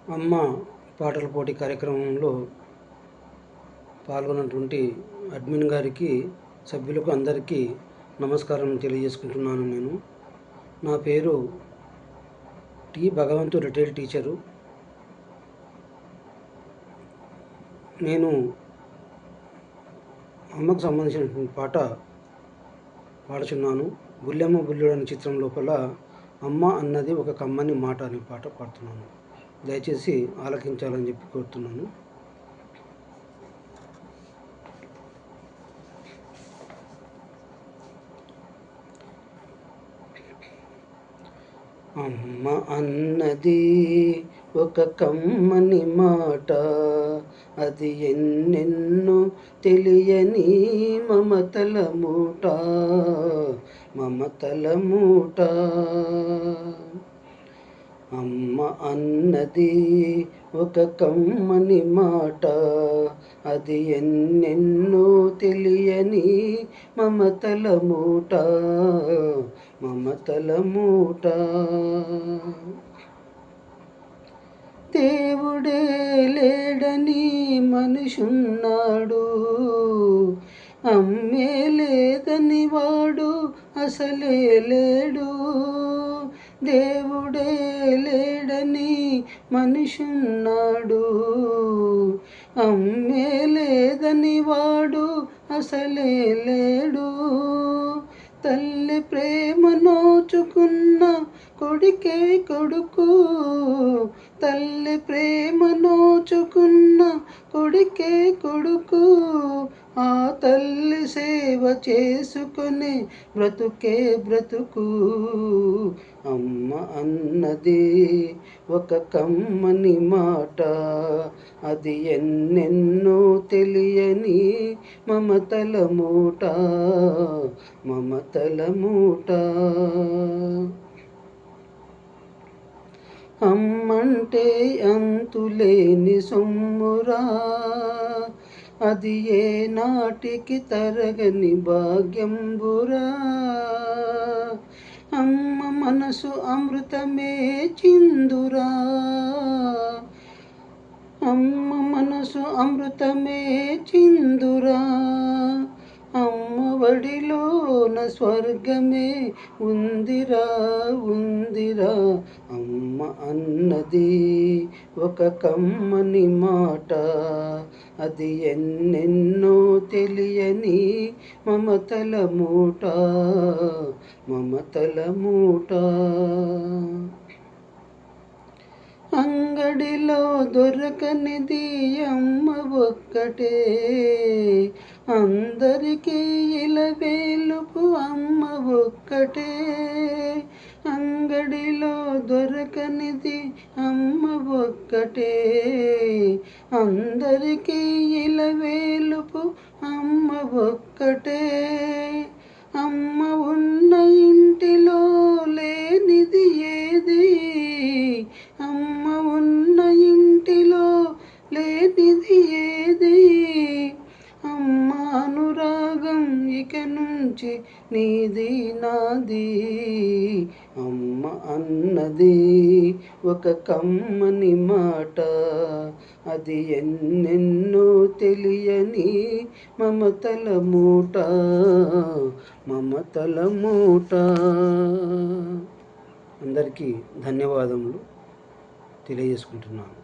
అమ్మ పాటల పోటీ కార్యక్రమంలో పాల్గొన్నటువంటి అడ్మిన్ గారికి, సభ్యులకు అందరికీ నమస్కారం తెలియజేసుకుంటున్నాను. నా పేరు టి భగవంతు, రిటైర్డ్ టీచరు. నేను అమ్మకు సంబంధించినటువంటి పాట పాడుచున్నాను. బుల్లెమ్మ బుల్లుడు అనే చిత్రం లోపల అమ్మ అన్నది ఒక కమ్మని మాట అనే పాట పాడుతున్నాను. దయచేసి ఆలకించాలని చెప్పి కోరుతున్నాను. అమ్మ అన్నది ఒక కమ్మని మాట, అది ఎన్నెన్నో తెలియని మమతల మూట, మమతల మూట. అమ్మ అన్నది ఒక కమ్మని మాట, అది ఎన్నెన్నో తెలియని మమతల మూట, మమతల మూట. దేవుడే లేడని మనిషున్నాడు, అమ్మే లేదని వాడు అసలే లేడు. దేవుడే లేడని మనిషున్నాడు, అమ్మే లేదని వాడు అసలే లేడు. తల్లి ప్రేమ నోచుకున్న కొడుకే కొడుకు, తల్లి ప్రేమ నోచుకున్న కొడుకే కొడుకు. ఆ తల్లి సేవ చేసుకునే బ్రతుకే బ్రతుకు. అమ్మ అన్నది ఒక కమ్మని మాట, అది ఎన్నెన్నో తెలియని మమతల మూట, మమతల మూట. అమ్మంటే అంతులేని సొమ్మురా, అది ఏ నాటికి తరగని భాగ్యంబురా. అమ్మ మనసు అమృతమే చిందురా, అమ్మ మనసు అమృతమే చిందురా. అమ్మ వడిలోన స్వర్గమే ఉందిరా, ఉందిరా. అమ్మ అన్నది ఒక కమ్మని మాట, అది ఎన్నెన్నో తెలియని మమతల మూట, మమతల మూట. అంగడిలో దొరకనిది అమ్మ ఒక్కటే, అందరికీ ఇలవేలుపు అమ్మ ఒక్కటే. అంగడిలో దొరకనిది అమ్మ ఒక్కటే, అందరికీ ఇలవేలుపు అమ్మ ఒక్కటే. అమ్మ ఉన్న ఇంటిలో లేనిది ఏది, అమ్మ ఉన్న ఇంటిలో లేనిది ఏది. అమ్మ అనురాగం ఇక నుంచి నీది నాది. అమ్మ అన్నది ఒక కమ్మని మాట, అది ఎన్నెన్నో తెలియని మమతల మూట, మమతల మూట. అందరికీ ధన్యవాదములు తెలియజేసుకుంటున్నాను.